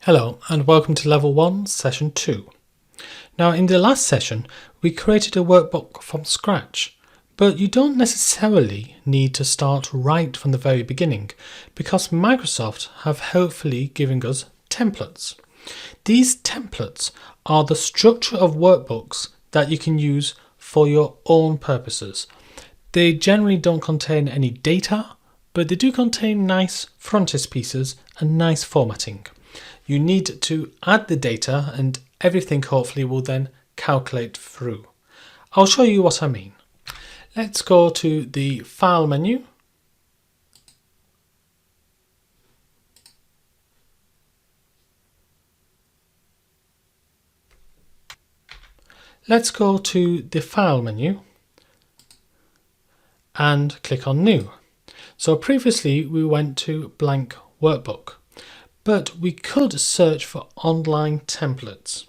Hello and welcome to Level 1, Session 2. Now in the last session we created a workbook from scratch, but you don't necessarily need to start right from the very beginning because Microsoft have helpfully given us templates. These templates are the structure of workbooks that you can use for your own purposes. They generally don't contain any data, but they do contain nice frontispieces and nice formatting. You need to add the data and everything hopefully will then calculate through. I'll show you what I mean. Let's go to the File menu. Let's go to the File menu and click on New. So previously we went to blank workbook, but we could search for online templates.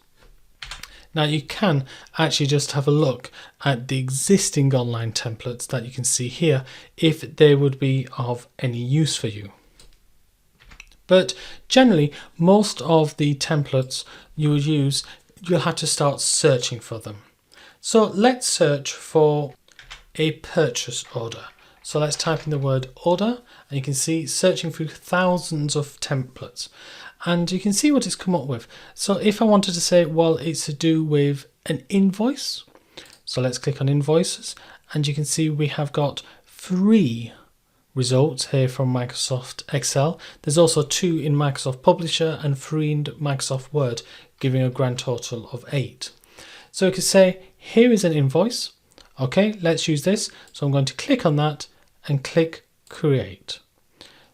Now you can actually just have a look at the existing online templates that you can see here if they would be of any use for you. But generally most of the templates you will use, you'll have to start searching for them. So let's search for a purchase order. So let's type in the word order and you can see searching through thousands of templates and you can see what it's come up with. So if I wanted to say, well, it's to do with an invoice. So let's click on invoices and you can see we have got 3 results here from Microsoft Excel. There's also 2 in Microsoft Publisher and 3 in Microsoft Word, giving a grand total of 8. So we could say, here is an invoice. Okay, let's use this. So I'm going to click on that and click create.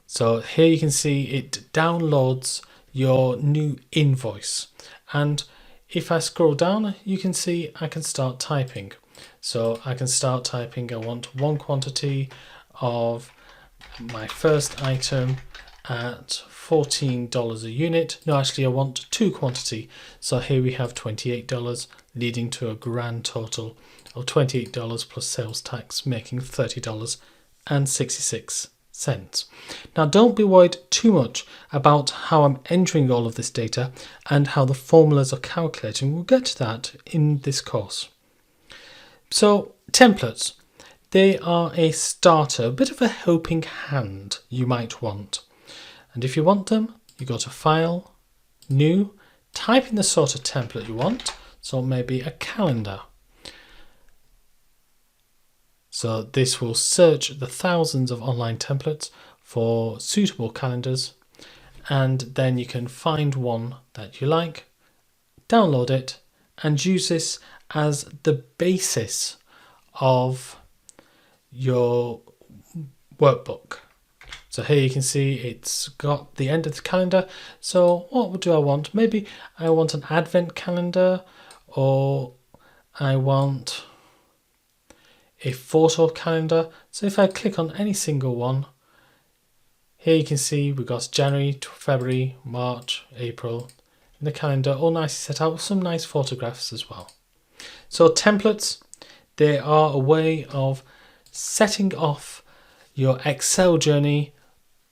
So here you can see it downloads your new invoice. And if I scroll down, you can see I can start typing. So I can start typing, I want 1 quantity of my first item at $14 a unit. No, actually I want 2 quantity. So here we have $28, leading to a grand total of $28 plus sales tax, making $30.66. Now don't be worried too much about how I'm entering all of this data and how the formulas are calculating. We'll get to that in this course. So templates, they are a starter, a bit of a helping hand you might want. And if you want them, you go to File, New, type in the sort of template you want. So maybe a calendar. So this will search the thousands of online templates for suitable calendars, and then you can find one that you like, download it, and use this as the basis of your workbook. So here you can see it's got the end of the calendar. So what do I want? Maybe I want an advent calendar, or I want a photo calendar. So if I click on any single one, here you can see we've got January to February, March, April in the calendar, all nicely set out with some nice photographs as well. So templates, they are a way of setting off your Excel journey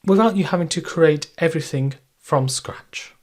without you having to create everything from scratch.